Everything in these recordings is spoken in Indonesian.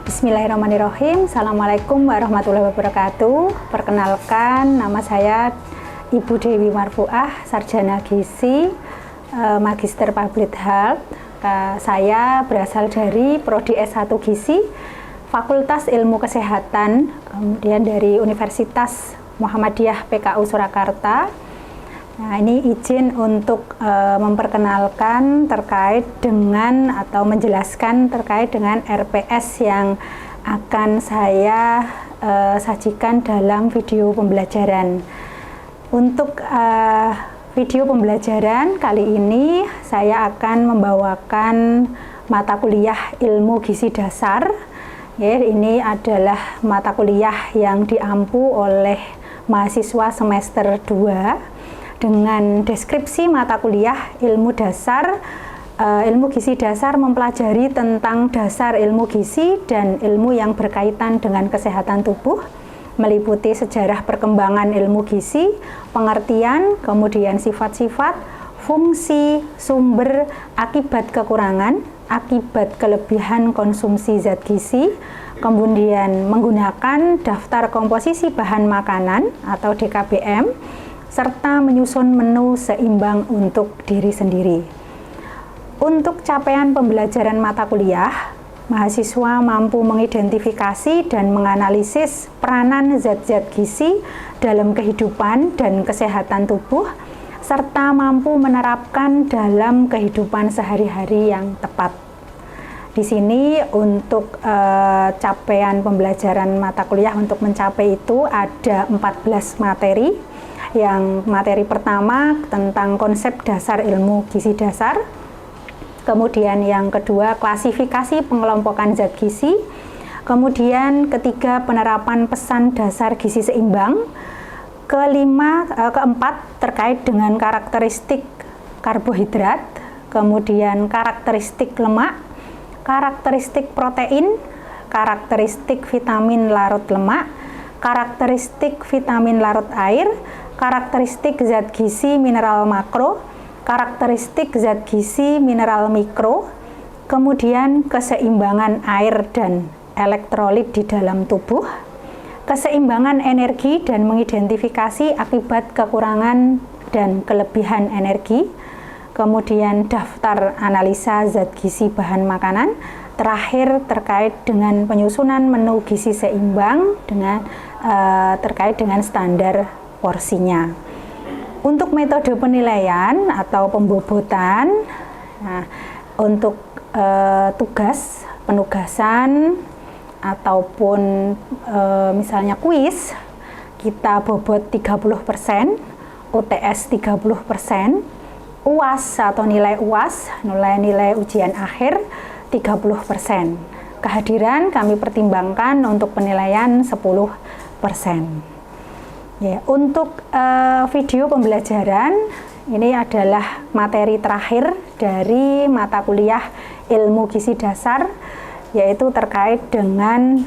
Bismillahirrahmanirrahim. Assalamualaikum warahmatullahi wabarakatuh. Perkenalkan, nama saya Ibu Dewi Marfuah, Sarjana Gizi, Magister Public Health. Saya berasal dari Prodi S1 Gizi, Fakultas Ilmu Kesehatan, kemudian dari Universitas Muhammadiyah PKU Surakarta. Nah, ini izin untuk memperkenalkan terkait dengan atau menjelaskan terkait dengan RPS yang akan saya sajikan dalam video pembelajaran. Untuk video pembelajaran kali ini saya akan membawakan mata kuliah Ilmu Gizi Dasar. Ya, ini adalah mata kuliah yang diampu oleh mahasiswa semester 2 dengan deskripsi mata kuliah ilmu dasar. Ilmu gizi dasar mempelajari tentang dasar ilmu gizi dan ilmu yang berkaitan dengan kesehatan tubuh, meliputi sejarah perkembangan ilmu gizi, pengertian, kemudian sifat-sifat, fungsi, sumber, akibat kekurangan, akibat kelebihan konsumsi zat gizi, kemudian menggunakan daftar komposisi bahan makanan atau DKBM, serta menyusun menu seimbang untuk diri sendiri. Untuk capaian pembelajaran mata kuliah, mahasiswa mampu mengidentifikasi dan menganalisis peranan zat-zat gizi dalam kehidupan dan kesehatan tubuh, serta mampu menerapkan dalam kehidupan sehari-hari yang tepat. Di sini untuk capaian pembelajaran mata kuliah untuk mencapai itu ada 14 materi. Yang materi pertama tentang konsep dasar ilmu gizi dasar, kemudian yang kedua klasifikasi pengelompokan zat gizi, kemudian ketiga penerapan pesan dasar gizi seimbang, keempat terkait dengan karakteristik karbohidrat, kemudian karakteristik lemak, karakteristik protein, karakteristik vitamin larut lemak, karakteristik vitamin larut air, karakteristik zat gizi mineral makro, karakteristik zat gizi mineral mikro, kemudian keseimbangan air dan elektrolit di dalam tubuh, keseimbangan energi dan mengidentifikasi akibat kekurangan dan kelebihan energi, kemudian daftar analisa zat gizi bahan makanan, terakhir terkait dengan penyusunan menu gizi seimbang dengan terkait dengan standar porsinya. Untuk metode penilaian atau pembobotan, untuk tugas, penugasan, ataupun misalnya kuis, kita bobot 30%, UTS 30%, UAS atau nilai UAS, nilai ujian akhir 30%. Kehadiran kami pertimbangkan untuk penilaian 10%. Ya, untuk video pembelajaran ini adalah materi terakhir dari mata kuliah Ilmu Gizi Dasar, yaitu terkait dengan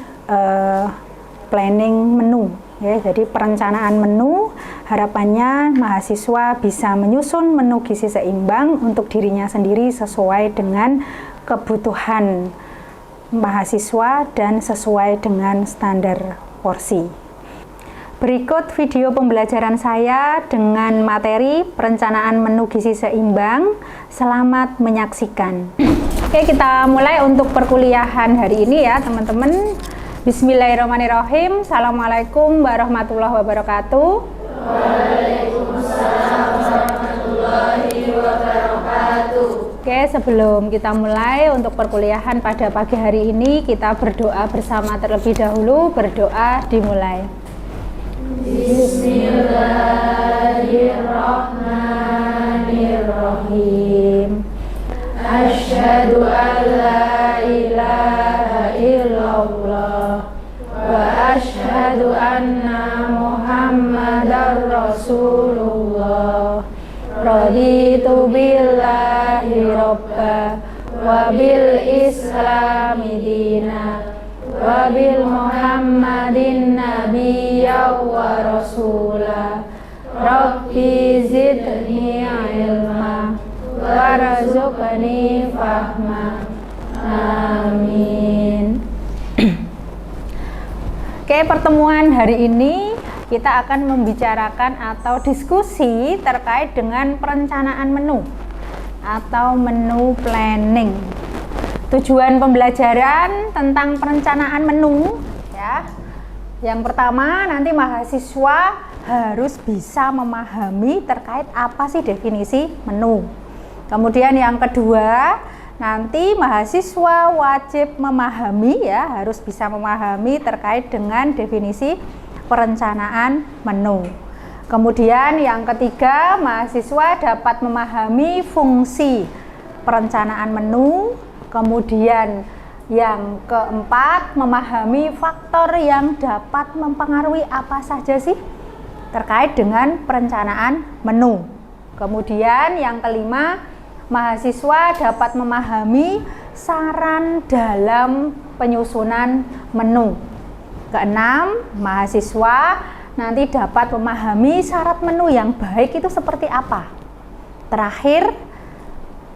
planning menu. Ya, jadi perencanaan menu, harapannya mahasiswa bisa menyusun menu gizi seimbang untuk dirinya sendiri sesuai dengan kebutuhan mahasiswa dan sesuai dengan standar porsi. Berikut video pembelajaran saya dengan materi perencanaan menu gizi seimbang. Selamat menyaksikan. Oke, kita mulai untuk perkuliahan hari ini ya teman-teman. Bismillahirrahmanirrahim. Assalamualaikum warahmatullahi wabarakatuh. Waalaikumsalam warahmatullahi wabarakatuh. Oke, sebelum kita mulai untuk perkuliahan pada pagi hari ini, kita berdoa bersama terlebih dahulu. Berdoa dimulai. Bismillahirrahmanirrahim. Asyhadu an la ilaha illallah wa asyhadu anna Muhammadar Rasulullah. Raditu billahi robba wa bil islami dina wa bil muhammadin nabiyya wa rasula. Rabbi zidni ilma warzuqni fahma. Amin. Oke, pertemuan hari ini kita akan membicarakan atau diskusi terkait dengan perencanaan menu atau menu planning. Tujuan pembelajaran tentang perencanaan menu ya. Yang pertama, nanti mahasiswa harus bisa memahami terkait apa sih definisi menu. Kemudian yang kedua, nanti mahasiswa wajib memahami ya, harus bisa memahami terkait dengan definisi perencanaan menu. Kemudian yang ketiga, mahasiswa dapat memahami fungsi perencanaan menu. Kemudian yang keempat, memahami faktor yang dapat mempengaruhi apa saja sih terkait dengan perencanaan menu. Kemudian yang kelima, mahasiswa dapat memahami saran dalam penyusunan menu. Keenam, mahasiswa nanti dapat memahami syarat menu yang baik itu seperti apa. Terakhir,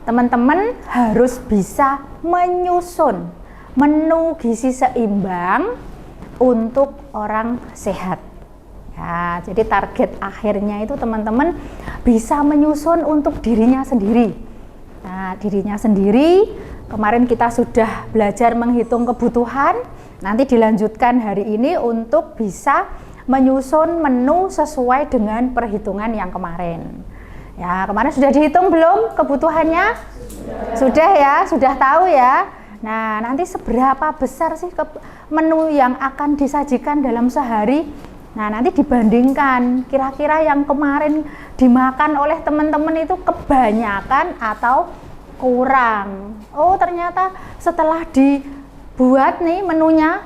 teman-teman harus bisa menyusun menu gizi seimbang untuk orang sehat. Ya, jadi target akhirnya itu teman-teman bisa menyusun untuk dirinya sendiri. Nah, dirinya sendiri, kemarin kita sudah belajar menghitung kebutuhan, nanti dilanjutkan hari ini untuk bisa menyusun menu sesuai dengan perhitungan yang kemarin. Ya, kemarin sudah dihitung belum kebutuhannya? Sudah ya, sudah tahu ya. Nah, nanti seberapa besar sih menu yang akan disajikan dalam sehari? Nah, nanti dibandingkan kira-kira yang kemarin dimakan oleh teman-teman itu kebanyakan atau kurang. Oh, ternyata setelah dibuat nih menunya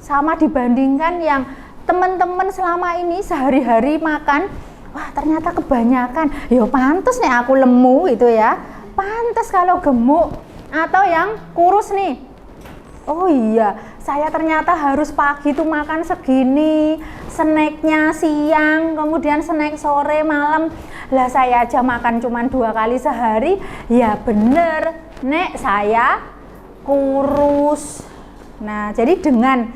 sama dibandingkan yang teman-teman selama ini sehari-hari makan, wah ternyata kebanyakan. Ya pantes nih aku lemu itu ya. Pantes kalau gemuk atau yang kurus nih. Oh iya, saya ternyata harus pagi tuh makan segini, snacknya siang, kemudian snack sore, malam. Lah saya aja makan cuma 2 kali sehari, ya bener, nek saya kurus. Nah, jadi dengan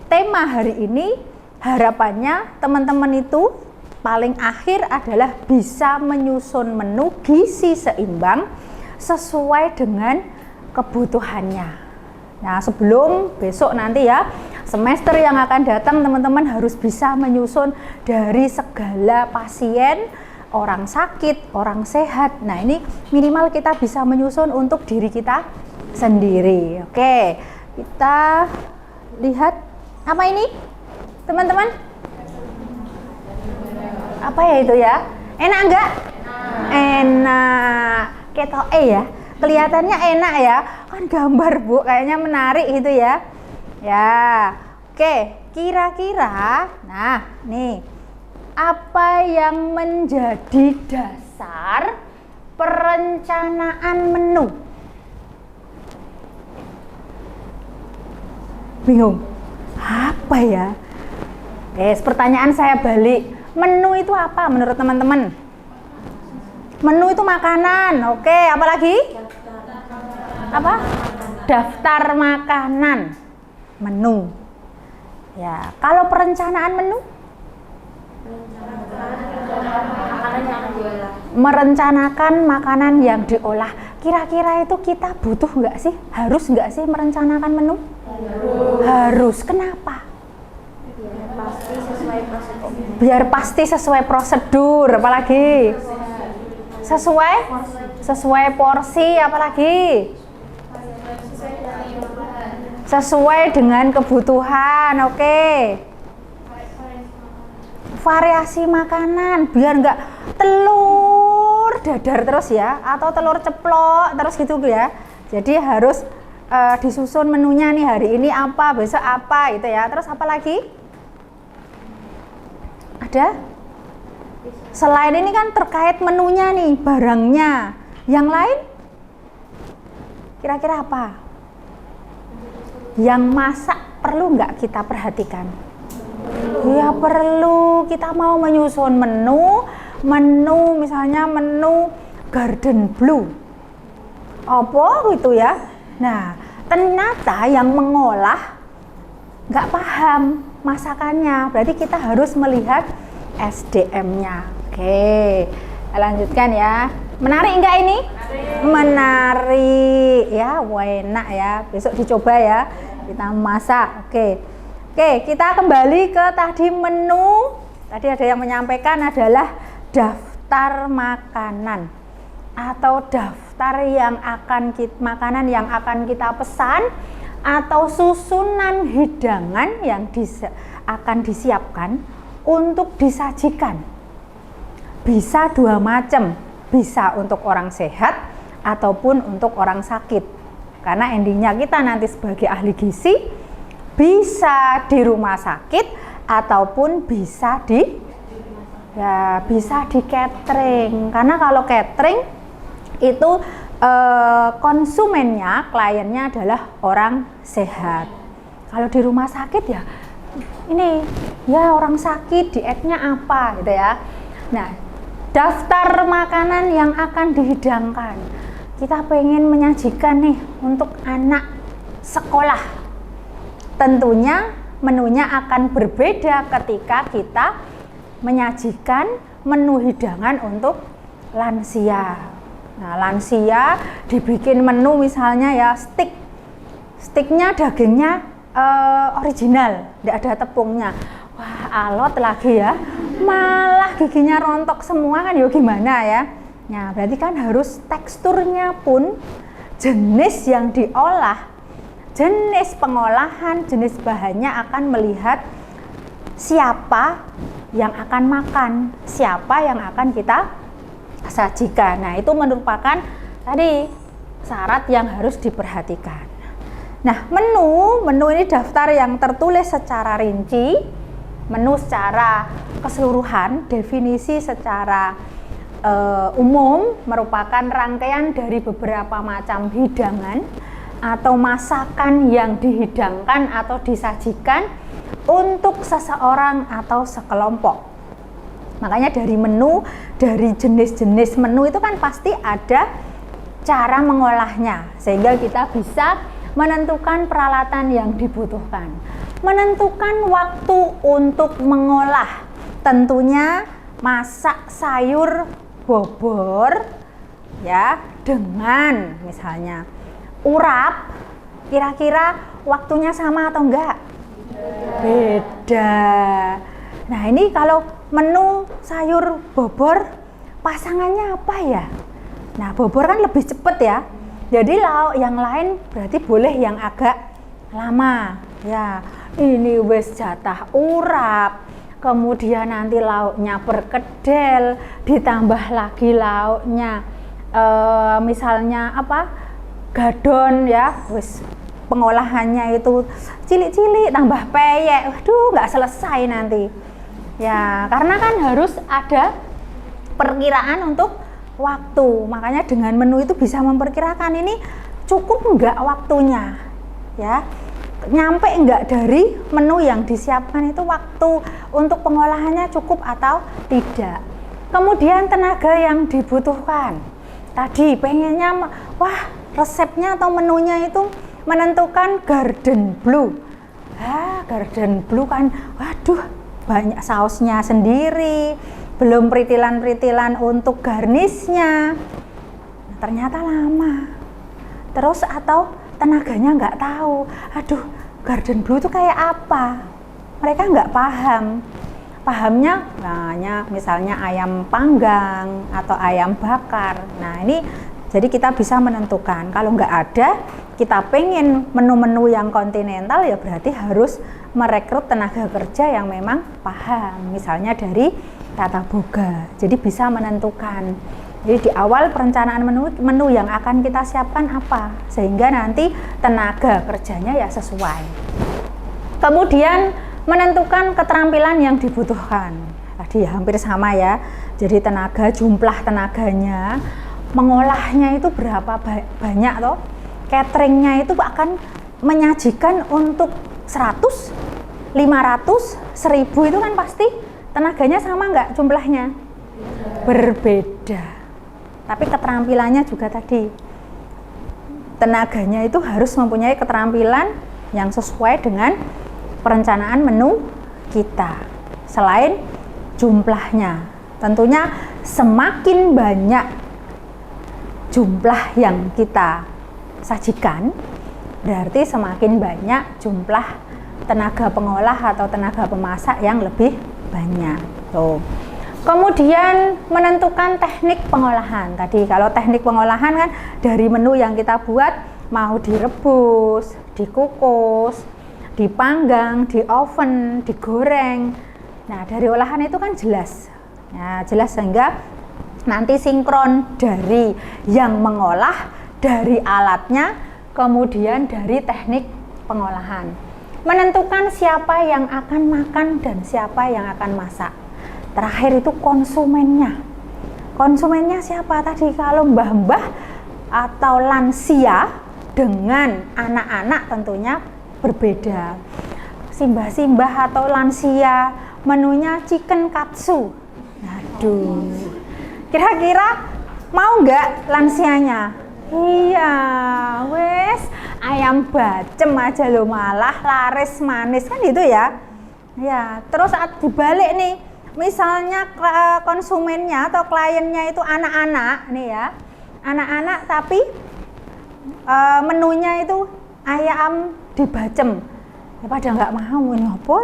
tema hari ini, harapannya teman-teman itu paling akhir adalah bisa menyusun menu gizi seimbang sesuai dengan kebutuhannya. Nah, sebelum besok nanti ya, semester yang akan datang teman-teman harus bisa menyusun dari segala pasien, orang sakit, orang sehat. Nah, ini minimal kita bisa menyusun untuk diri kita sendiri. Oke, kita lihat apa ini teman-teman? Apa ya itu ya? Enak enggak? Enak. Ketoke ya. Kelihatannya enak ya, kan gambar Bu, kayaknya menarik gitu ya. Ya, oke, kira-kira, nah nih, apa yang menjadi dasar perencanaan menu? Bingung? Apa ya? Oke, pertanyaan saya balik, menu itu apa menurut teman-teman? Menu itu makanan, oke, apa lagi? Apa? Daftar makanan, menu. Ya, kalau perencanaan menu? Merencanakan makanan yang diolah. Kira-kira itu kita butuh nggak sih? Harus nggak sih merencanakan menu? Harus. Kenapa? Biar pasti sesuai prosedur. Apalagi? Sesuai porsi, apalagi? Sesuai dengan kebutuhan, oke. Variasi makanan, biar nggak telur dadar terus ya, atau telur ceplok terus gitu ya. Jadi harus disusun menunya nih, hari ini apa, besok apa gitu ya. Terus apa lagi? Ada? Selain ini kan terkait menunya nih, barangnya. Yang lain? Kira-kira apa? Yang masak perlu nggak kita perhatikan? Ya perlu. Kita mau menyusun menu misalnya menu Garden Blue. Apa gitu ya? Nah, ternyata yang mengolah nggak paham masakannya, berarti kita harus melihat SDM-nya. Oke, lanjutkan ya. Menarik nggak ini? Menarik ya, enak ya. Besok dicoba ya, kita masak. Oke, kita kembali ke tadi menu. Tadi ada yang menyampaikan adalah daftar makanan atau daftar makanan yang akan kita pesan, atau susunan hidangan yang akan disiapkan untuk disajikan. Bisa dua macam, bisa untuk orang sehat ataupun untuk orang sakit. Karena endingnya kita nanti sebagai ahli gizi bisa di rumah sakit ataupun bisa di catering. Karena kalau catering itu konsumennya, kliennya adalah orang sehat. Kalau di rumah sakit ya ini ya orang sakit, dietnya apa gitu ya. Nah, daftar makanan yang akan dihidangkan. Kita pengen menyajikan nih untuk anak sekolah. Tentunya menunya akan berbeda ketika kita menyajikan menu hidangan untuk lansia. Nah, lansia dibikin menu misalnya ya steaknya dagingnya original, tidak ada tepungnya. Wah, alot lagi ya, malah giginya rontok semua kan, ya gimana ya. Nah, berarti kan harus teksturnya pun, jenis yang diolah, jenis pengolahan, jenis bahannya akan melihat siapa yang akan makan, siapa yang akan kita sajikan. Nah, itu merupakan tadi syarat yang harus diperhatikan. Nah, menu ini daftar yang tertulis secara rinci, menu secara keseluruhan, definisi secara umum merupakan rangkaian dari beberapa macam hidangan atau masakan yang dihidangkan atau disajikan untuk seseorang atau sekelompok. Makanya dari menu, dari jenis-jenis menu itu kan pasti ada cara mengolahnya, sehingga kita bisa menentukan peralatan yang dibutuhkan, menentukan waktu untuk mengolah. Tentunya masak sayur bobor ya dengan misalnya urap, kira-kira waktunya sama atau enggak? Beda. Nah, ini kalau menu sayur bobor pasangannya apa ya? Nah, bobor kan lebih cepet ya. Jadi lauk yang lain berarti boleh yang agak lama. Ya, ini wes jatah urap. Kemudian nanti lauknya perkedel, ditambah lagi lauknya misalnya apa? Gadon ya. Wes pengolahannya itu cilik-cilik tambah peyek. Waduh, nggak selesai nanti. Ya, karena kan harus ada perkiraan untuk waktu. Makanya dengan menu itu bisa memperkirakan ini cukup enggak waktunya. Ya. Nyampe enggak dari menu yang disiapkan itu waktu untuk pengolahannya cukup atau tidak. Kemudian tenaga yang dibutuhkan. Tadi pengennya wah, resepnya atau menunya itu menentukan garden blue. Garden blue kan waduh, banyak sausnya sendiri, belum peritilan-peritilan untuk garnisnya. Ternyata lama. Terus atau tenaganya nggak tahu, aduh garden blue itu kayak apa, mereka nggak paham. Pahamnya hanya misalnya ayam panggang atau ayam bakar. Nah, ini jadi kita bisa menentukan. Kalau nggak ada, kita pengen menu-menu yang kontinental, ya berarti harus merekrut tenaga kerja yang memang paham, misalnya dari tata boga. Jadi bisa menentukan. Jadi di awal perencanaan menu yang akan kita siapkan apa, sehingga nanti tenaga kerjanya ya sesuai. Kemudian menentukan keterampilan yang dibutuhkan. Tadi ya hampir sama ya. Jadi tenaga, jumlah tenaganya, mengolahnya itu berapa banyak toh. Cateringnya itu akan menyajikan untuk 100, 500, 1000 itu kan pasti tenaganya sama nggak jumlahnya? Berbeda. Tapi keterampilannya juga tadi, tenaganya itu harus mempunyai keterampilan yang sesuai dengan perencanaan menu kita. Selain jumlahnya, tentunya semakin banyak jumlah yang kita sajikan, berarti semakin banyak jumlah tenaga pengolah atau tenaga pemasak yang lebih banyak. Tuh. Kemudian menentukan teknik pengolahan. Tadi kalau teknik pengolahan kan dari menu yang kita buat, mau direbus, dikukus, dipanggang, di oven, digoreng. Nah, dari olahan itu kan jelas. Ya, jelas sehingga nanti sinkron dari yang mengolah, dari alatnya, kemudian dari teknik pengolahan. Menentukan siapa yang akan makan dan siapa yang akan masak. Terakhir itu konsumennya. Konsumennya siapa tadi? Kalau mbah-mbah atau lansia dengan anak-anak tentunya berbeda. Simbah-simbah atau lansia menunya chicken katsu. Aduh. Kira-kira mau nggak lansianya? Iya, wes ayam bacem aja lo malah laris manis kan gitu ya. Ya, terus saat dibalik nih, misalnya konsumennya atau kliennya itu anak-anak nih ya, anak-anak tapi menunya itu ayam dibacem. Ya pada nggak mau,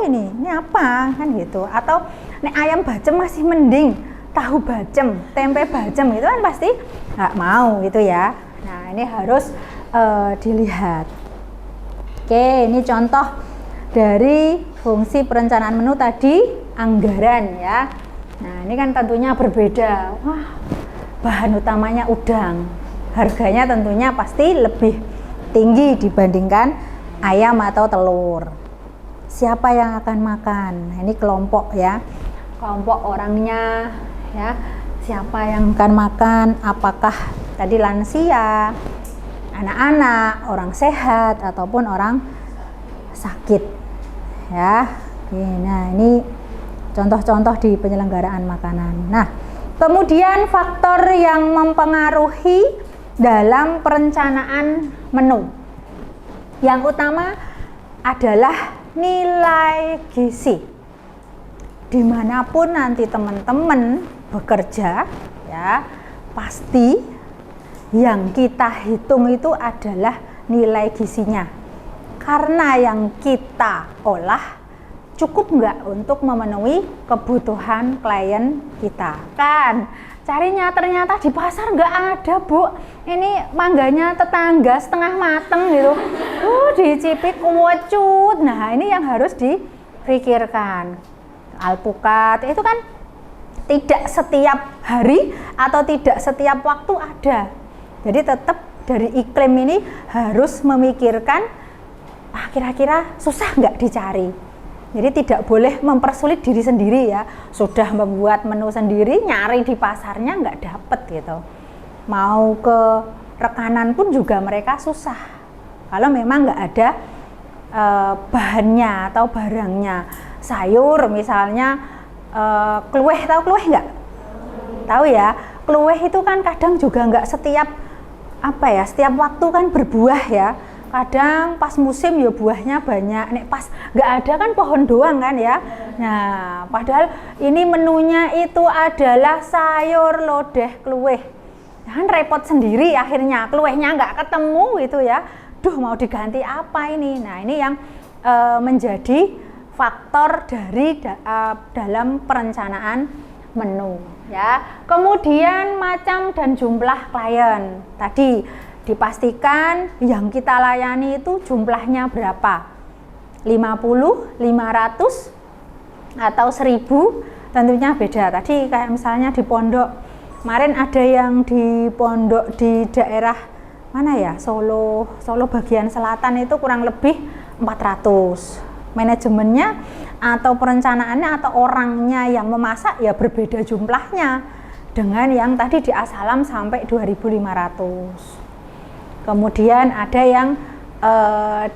ini apa kan gitu. Atau nih ayam bacem masih mending, tahu bacem, tempe bacem itu kan pasti nggak mau gitu ya. Nah ini harus dilihat. Oke, ini contoh dari fungsi perencanaan menu tadi, anggaran ya. Nah ini kan tentunya berbeda. Wah, bahan utamanya udang, harganya tentunya pasti lebih tinggi dibandingkan ayam atau telur. Siapa yang akan makan? Nah, ini kelompok ya, kelompok orangnya ya. Siapa yang akan makan? Apakah tadi lansia, anak-anak, orang sehat ataupun orang sakit ya. Nah ini contoh-contoh di penyelenggaraan makanan. Nah kemudian faktor yang mempengaruhi dalam perencanaan menu yang utama adalah nilai gizi. Dimanapun nanti teman-teman bekerja ya, pasti yang kita hitung itu adalah nilai gizinya. Karena yang kita olah cukup nggak untuk memenuhi kebutuhan klien kita. Kan carinya ternyata di pasar nggak ada, Bu. Ini mangganya tetangga setengah mateng gitu. Dicipik kucut. Nah, ini yang harus dipikirkan. Alpukat itu kan tidak setiap hari atau tidak setiap waktu ada. Jadi tetap dari iklim ini harus memikirkan kira-kira susah nggak dicari. Jadi tidak boleh mempersulit diri sendiri ya. Sudah membuat menu sendiri, nyari di pasarnya nggak dapet gitu. Mau ke rekanan pun juga mereka susah. Kalau memang nggak ada bahannya atau barangnya. Sayur misalnya, kluweh, tahu kluweh nggak? Tahu ya, kluweh itu kan kadang juga nggak setiap setiap waktu kan berbuah ya. Kadang pas musim ya buahnya banyak, nek pas nggak ada kan pohon doang kan ya. Nah padahal ini menunya itu adalah sayur lodeh kluweh, kan repot sendiri akhirnya, kluwehnya nggak ketemu gitu ya. Duh, mau diganti apa ini? Nah ini yang menjadi faktor dari dalam perencanaan menu ya. Kemudian macam dan jumlah klien tadi dipastikan yang kita layani itu jumlahnya berapa, 50, 500 atau 1000 tentunya beda. Tadi kayak misalnya di pondok kemarin ada yang di pondok di daerah mana ya, Solo bagian selatan itu kurang lebih 400. Manajemennya atau perencanaannya atau orangnya yang memasak ya berbeda jumlahnya dengan yang tadi di Asalam sampai 2500. Kemudian ada yang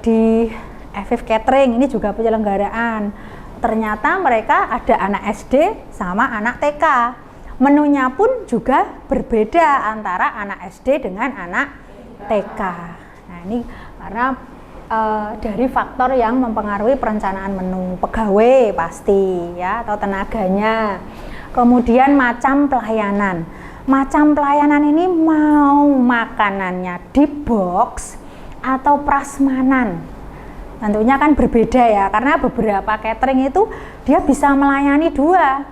di FF Catering, ini juga penyelenggaraan. Ternyata mereka ada anak SD sama anak TK. Menunya pun juga berbeda antara anak SD dengan anak TK. Nah ini karena dari faktor yang mempengaruhi perencanaan menu. Pegawai pasti ya, atau tenaganya. Kemudian macam pelayanan. Macam pelayanan ini mau makanannya di box atau prasmanan. Tentunya kan berbeda ya, karena beberapa catering itu dia bisa melayani dua.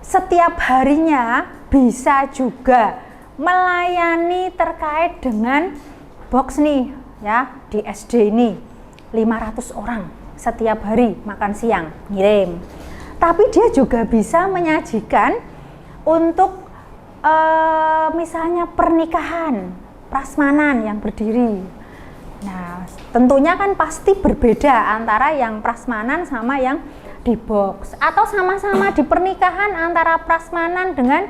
Setiap harinya bisa juga melayani terkait dengan box nih ya, di SD ini 500 orang setiap hari makan siang ngirim. Tapi dia juga bisa menyajikan untuk misalnya pernikahan prasmanan yang berdiri. Nah, tentunya kan pasti berbeda antara yang prasmanan sama yang di box, atau sama-sama di pernikahan antara prasmanan dengan,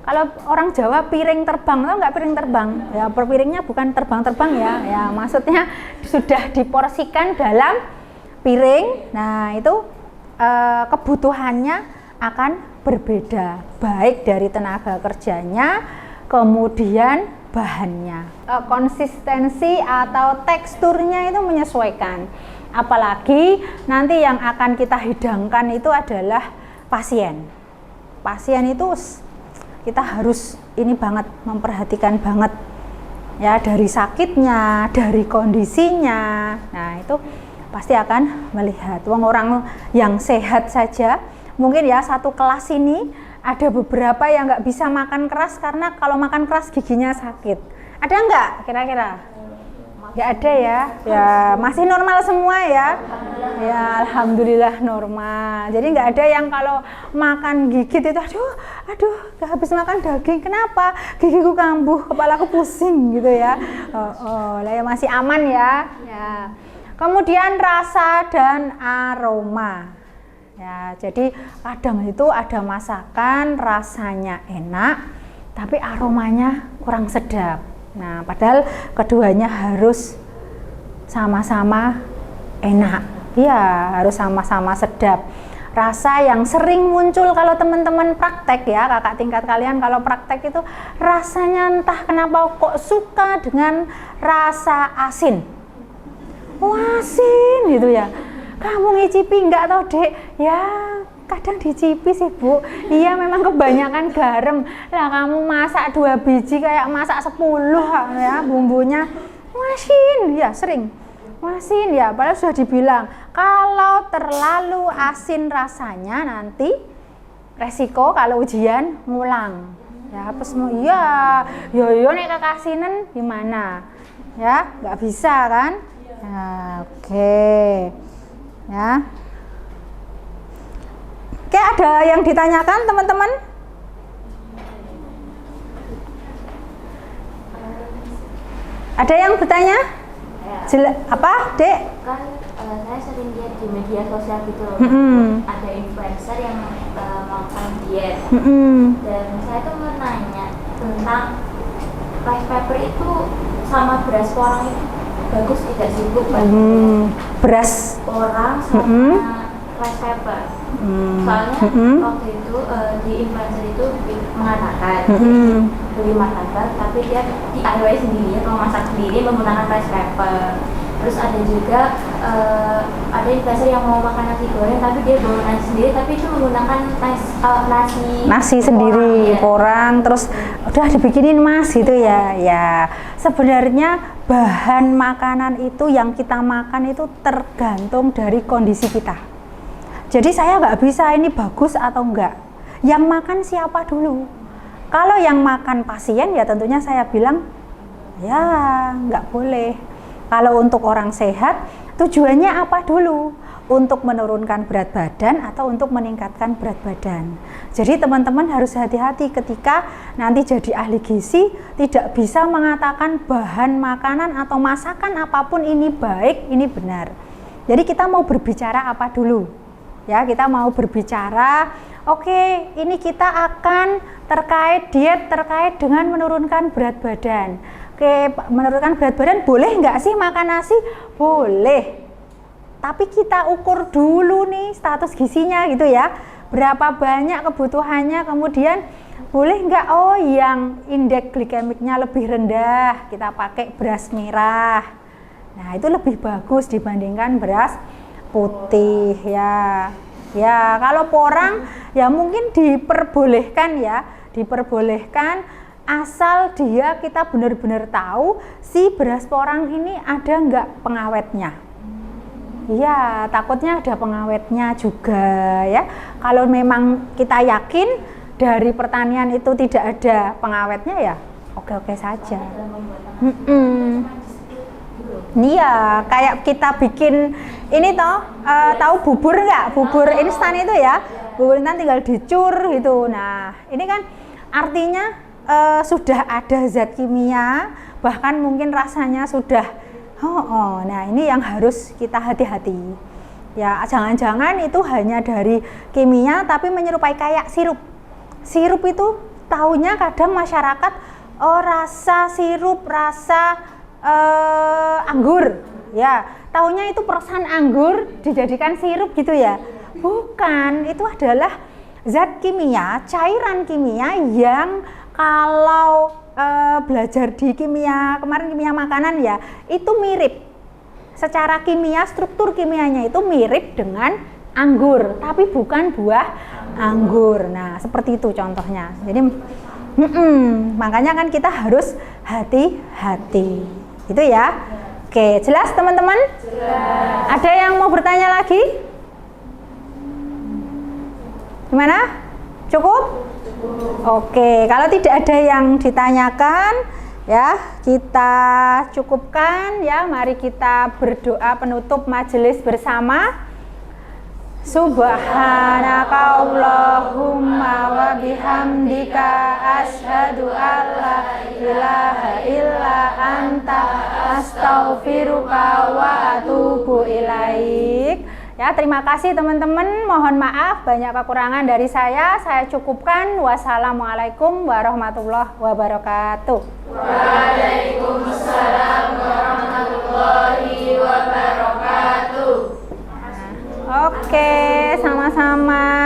kalau orang Jawa piring terbang, tau nggak piring terbang? Ya, piringnya bukan terbang-terbang ya, ya maksudnya sudah diporsikan dalam piring. Nah, itu kebutuhannya akan berbeda, baik dari tenaga kerjanya, kemudian bahannya, konsistensi atau teksturnya itu menyesuaikan. Apalagi nanti yang akan kita hidangkan itu adalah pasien. Pasien itu kita harus ini banget, memperhatikan banget ya, dari sakitnya, dari kondisinya. Nah, itu pasti akan melihat. Orang yang sehat saja mungkin ya, satu kelas ini ada beberapa yang nggak bisa makan keras karena kalau makan keras giginya sakit. Ada nggak kira-kira? Nggak ada ya? Ya masih normal semua ya? Ya alhamdulillah normal. Jadi nggak ada yang kalau makan gigit itu aduh nggak habis makan daging, kenapa? Gigiku kambuh, kepalaku pusing gitu ya. Lah ya masih aman ya. Ya. Kemudian rasa dan aroma. Ya, jadi kadang itu ada masakan rasanya enak tapi aromanya kurang sedap. Nah, padahal keduanya harus sama-sama enak. Ya, harus sama-sama sedap. Rasa yang sering muncul kalau teman-teman praktek ya, kakak tingkat kalian kalau praktek itu rasanya entah kenapa kok suka dengan rasa asin. Asin gitu ya. Kamu ngicipi enggak tau dek? Ya kadang dicipi sih bu. Iya memang kebanyakan garam. Lah kamu masak 2 biji kayak masak 10 ya, bumbunya masin ya, sering masin ya. Padahal sudah dibilang kalau terlalu asin rasanya nanti resiko kalau ujian ngulang ya. Iya yo nek kekasinan gimana ya, nggak bisa kan. Nah, oke. Ya. Oke, ada yang ditanyakan teman-teman? Ada yang bertanya? Apa, Dek? Kan saya sering lihat di media sosial gitu loh. Ada influencer yang melakukan diet. Dan saya tuh mau nanya tentang rice paper itu sama beras porang itu bagus tidak sih bu? Beras porang sama rice paper. Soalnya waktu itu di influencer itu mengatakan beli martabak tapi dia DIY sendiri atau masak sendiri menggunakan rice paper. Terus ada juga ada influencer yang mau makan nasi goreng tapi dia bawa nasi sendiri tapi itu menggunakan nasi sendiri porang terus udah dibikinin mas gitu ya. Ya sebenarnya bahan makanan itu yang kita makan itu tergantung dari kondisi kita. Jadi saya nggak bisa ini bagus atau enggak. Yang makan siapa dulu? Kalau yang makan pasien ya tentunya saya bilang ya nggak boleh. Kalau untuk orang sehat tujuannya apa dulu? Untuk menurunkan berat badan atau untuk meningkatkan berat badan. Jadi teman-teman harus hati-hati ketika nanti jadi ahli gizi, tidak bisa mengatakan bahan makanan atau masakan apapun ini baik, ini benar. Jadi kita mau berbicara apa dulu? Ya, kita mau berbicara, oke, ini kita akan terkait diet terkait dengan menurunkan berat badan. Oke, menurunkan berat badan boleh nggak sih makan nasi? Boleh. Tapi kita ukur dulu nih status gizinya gitu ya. Berapa banyak kebutuhannya, kemudian boleh nggak yang indeks glikemiknya lebih rendah, kita pakai beras merah. Nah, itu lebih bagus dibandingkan beras putih ya. Ya, kalau porang ya mungkin diperbolehkan ya, diperbolehkan asal kita benar-benar tahu si beras porang ini ada nggak pengawetnya. Iya, takutnya ada pengawetnya juga ya. Kalau memang kita yakin dari pertanian itu tidak ada pengawetnya ya, oke-oke saja. Iya, kayak kita bikin ini toh, tahu bubur nggak? Bubur instan itu ya, bubur instan tinggal dicur gitu. Nah, ini kan artinya sudah ada zat kimia, bahkan mungkin rasanya sudah nah ini yang harus kita hati-hati ya, jangan-jangan itu hanya dari kimia tapi menyerupai kayak sirup itu taunya kadang masyarakat rasa sirup, rasa anggur ya, taunya itu perasan anggur dijadikan sirup gitu ya, bukan, itu adalah zat kimia, cairan kimia yang kalau belajar di kimia kemarin, kimia makanan ya, itu mirip secara kimia, struktur kimianya itu mirip dengan anggur tapi bukan buah anggur. Nah, seperti itu contohnya. Jadi makanya kan kita harus hati-hati itu ya. Oke, jelas teman-teman? Jelas. Ada yang mau bertanya lagi? Gimana? Cukup? Oke, kalau tidak ada yang ditanyakan ya, kita cukupkan ya. Mari kita berdoa penutup majelis bersama. Subhanaka Allahumma wa bihamdika asyhadu alla ilaha illa anta astaghfiruka wa atubu ilaik. Ya, terima kasih teman-teman. Mohon maaf banyak kekurangan dari saya. Saya cukupkan. Wassalamualaikum warahmatullahi wabarakatuh. Waalaikumsalam warahmatullahi wabarakatuh. Oke, sama-sama.